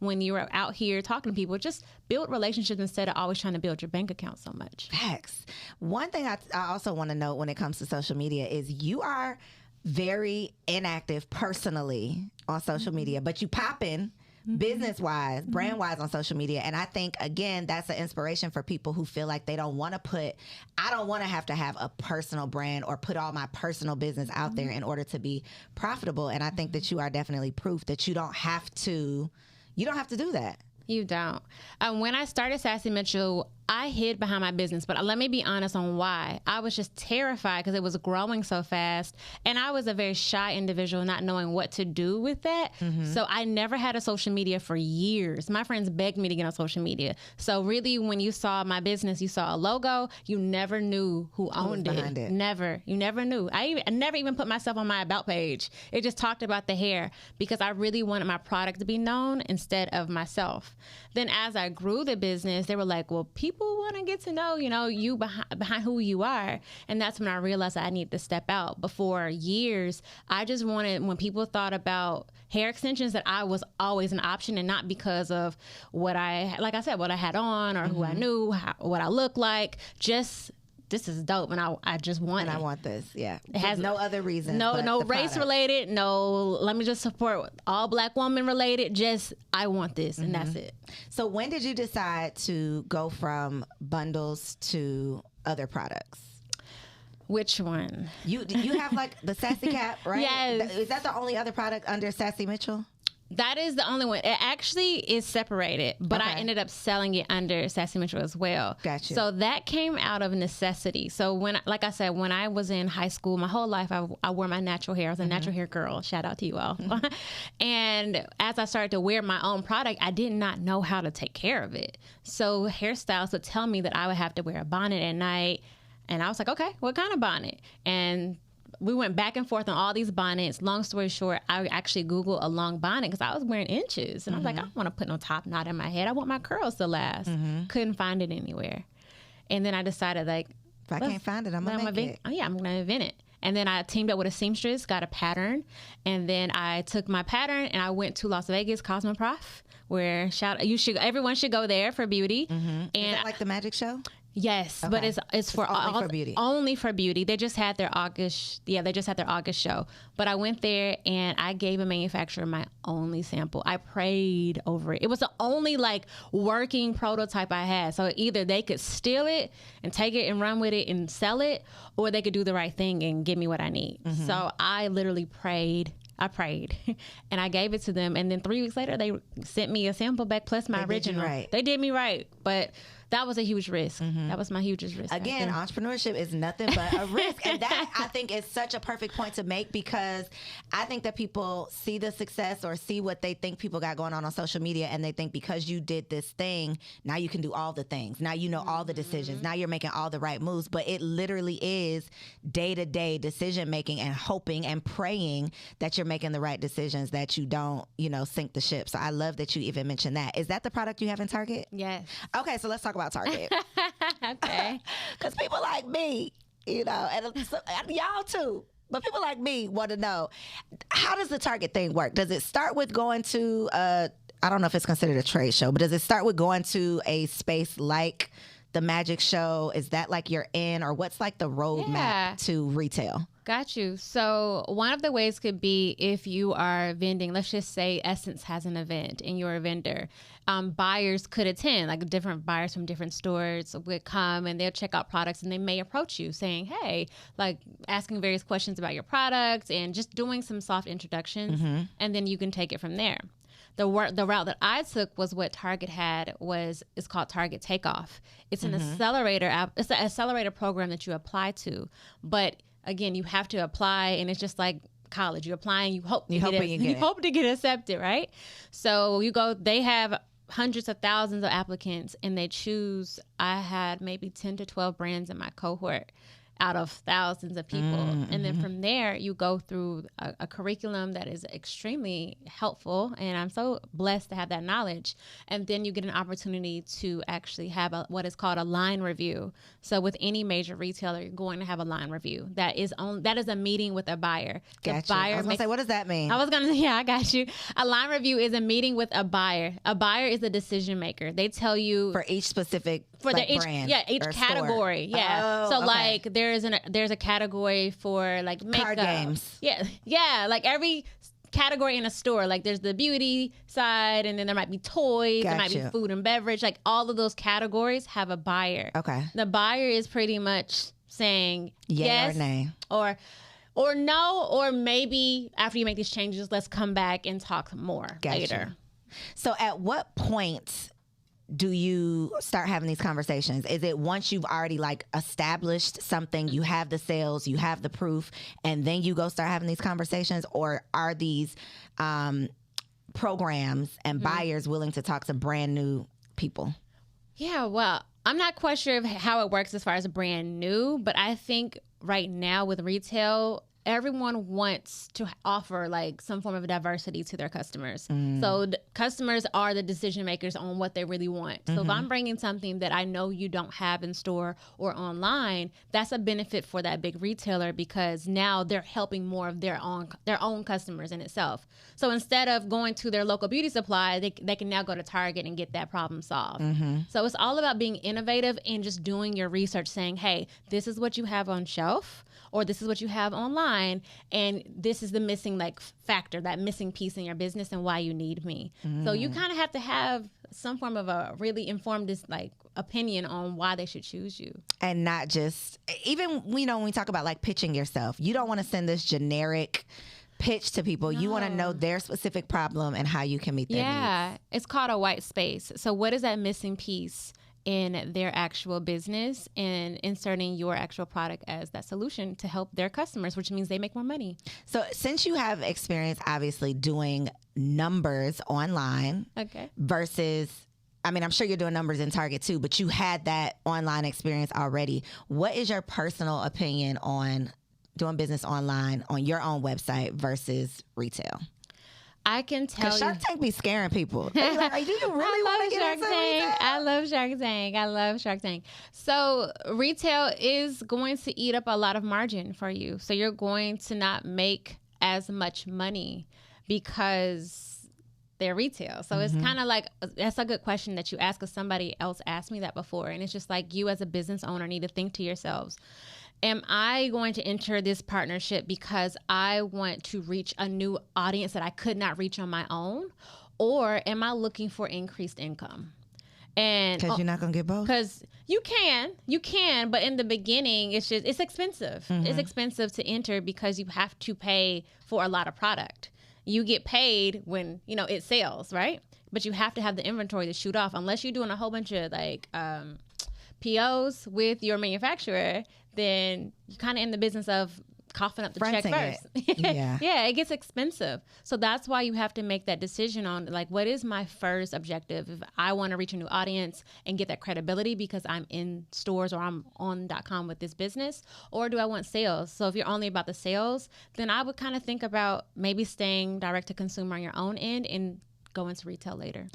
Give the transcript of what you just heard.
when you're out here talking to people. Just build relationships instead of always trying to build your bank account so much. Facts. One thing I also want to note when it comes to social media is you are very inactive personally on social media, but you popping business-wise, brand-wise on social media. And I think, again, that's an inspiration for people who feel like they don't want to I don't want to have a personal brand or put all my personal business out there in order to be profitable. And I think that you are definitely proof that you don't have to do that. You don't. When I started Sassy Mitchell, I hid behind my business, but let me be honest on why. I was just terrified because it was growing so fast, and I was a very shy individual, not knowing what to do with that. So I never had a social media for years. My friends begged me to get on social media. So really, when you saw my business, you saw a logo, you never knew who owned it. Never. You never knew. I never even put myself on my about page. It just talked about the hair because I really wanted my product to be known instead of myself. Then as I grew the business, they were like, well, people want to get to know, you behind who you are. And that's when I realized I needed to step out. But for years, I just wanted, when people thought about hair extensions, that I was always an option, and not because of what I had on or who I knew, what I looked like. Just, this is dope, and I just want it. I want this, yeah. It has no other reason. No race related. No, let me just support all Black woman related. Just, I want this, and that's it. So when did you decide to go from bundles to other products? Which one? You have like the Sassy Cap, right? Yes. Is that the only other product under Sassy Mitchell? That is the only one. It actually is separated, but I ended up selling it under Sassy Mitchell as well. Gotcha. So that came out of necessity. So like I said, when I was in high school, my whole life I wore my natural hair. I was a natural hair girl. Shout out to you all. And as I started to wear my own product, I did not know how to take care of it. So hairstylists would tell me that I would have to wear a bonnet at night. And I was like, okay, what kind of bonnet? And we went back and forth on all these bonnets. Long story short, I actually Googled a long bonnet because I was wearing inches. And I was like, I don't want to put no top knot in my head. I want my curls to last. Couldn't find it anywhere. And then I decided, like, if I can't find it, I'm going to make it. Oh, yeah, I'm going to invent it. And then I teamed up with a seamstress, got a pattern. And then I took my pattern and I went to Las Vegas Cosmoprof, where everyone should go there for beauty. And is that like the magic show? Yes, but it's for only for beauty. Only for beauty. They just had their August. Yeah, they just had their August show. But I went there and I gave a manufacturer my only sample. I prayed over it. It was the only working prototype I had. So either they could steal it and take it and run with it and sell it, or they could do the right thing and give me what I need. So I literally prayed. I prayed and I gave it to them. And then 3 weeks later, they sent me a sample back plus my original. They did me right. But that was a huge risk. That was my hugest risk. Again, entrepreneurship is nothing but a risk. And that, I think, is such a perfect point to make, because I think that people see the success or see what they think people got going on social media, and they think because you did this thing, now you can do all the things. Now you know all the decisions. Now you're making all the right moves. But it literally is day-to-day decision making and hoping and praying that you're making the right decisions, that you don't, sink the ship. So I love that you even mentioned that. Is that the product you have in Target? Yes. Okay, so let's talk about Target. Okay. Because people like me, and y'all too, but people like me want to know, how does the Target thing work? Does it start with going to, I don't know if it's considered a trade show, but does it start with going to a space like the Magic Show? Is that like you're in, or what's like the roadmap to retail? Got you. So one of the ways could be if you are vending, let's just say Essence has an event and you're a vendor. Buyers could attend, like different buyers from different stores would come and they'll check out products, and they may approach you saying, hey, like asking various questions about your products and just doing some soft introductions. And then you can take it from there. The route that I took was what Target had it's called Target Takeoff. It's an accelerator it's an accelerator program that you apply to, but again, you have to apply, and it's just like college. You apply and you hope to get accepted, right? So you go. They have hundreds of thousands of applicants, and they choose. I had maybe 10 to 12 brands in my cohort. out of thousands of people. And then from there, you go through a curriculum that is extremely helpful. And I'm so blessed to have that knowledge. And then you get an opportunity to actually have what is called a line review. So with any major retailer, you're going to have a line review. That is a meeting with a buyer. Gotcha. The buyer I was going to say, what does that mean? I was going to say, yeah, I got you. A line review is a meeting with a buyer. A buyer is a decision maker. They tell you for each specific brand. Yeah, each category. Store. Yeah. Oh, so okay. like there's a category for like makeup. Card games. Yeah. Yeah. Like every category in a store. Like there's the beauty side, and then there might be toys, there might be food and beverage. Like all of those categories have a buyer. Okay. The buyer is pretty much saying yes or nay. Or no, or maybe after you make these changes, let's come back and talk more later. So at what point do you start having these conversations? Is it once you've already like established something, you have the sales, you have the proof, and then you go start having these conversations? Or are these programs and buyers willing to talk to brand new people? Yeah, well, I'm not quite sure of how it works as far as brand new, but I think right now with retail, everyone wants to offer like some form of diversity to their customers. So customers are the decision makers on what they really want. So if I'm bringing something that I know you don't have in store or online, that's a benefit for that big retailer, because now they're helping more of their own customers in itself. So instead of going to their local beauty supply, they can now go to Target and get that problem solved. So it's all about being innovative and just doing your research, saying, hey, this is what you have on shelf, or this is what you have online, and this is the missing like factor, that missing piece in your business, and why you need me. So you kind of have to have some form of a really informed like opinion on why they should choose you. And not just, even, when we talk about like pitching yourself, you don't want to send this generic pitch to people. You want to know their specific problem and how you can meet their needs. Yeah, it's called a white space. So what is that missing piece in their actual business, and inserting your actual product as that solution to help their customers, which means they make more money. So since you have experience, obviously, doing numbers online versus, I mean, I'm sure you're doing numbers in Target too, but you had that online experience already. What is your personal opinion on doing business online on your own website versus retail? I can tell you. Shark Tank be scaring people. They're like, do you really want to get into retail? I love Shark Tank. So retail is going to eat up a lot of margin for you. So you're going to not make as much money because they're retail. So it's kind of like, that's a good question that you ask, because somebody else asked me that before. And it's just like, you as a business owner need to think to yourselves, am I going to enter this partnership because I want to reach a new audience that I could not reach on my own? Or am I looking for increased income? And because you're not going to get both? Because you can, but in the beginning, it's expensive. It's expensive to enter because you have to pay for a lot of product. You get paid when, it sells, right? But you have to have the inventory to shoot off. Unless you're doing a whole bunch of like POs with your manufacturer, then you're kind of in the business of coughing up the check first. Yeah, it gets expensive. So that's why you have to make that decision on like, what is my first objective? If I want to reach a new audience and get that credibility because I'm in stores or I'm on .com with this business, or do I want sales? So if you're only about the sales, then I would kind of think about maybe staying direct to consumer on your own end and go into retail later.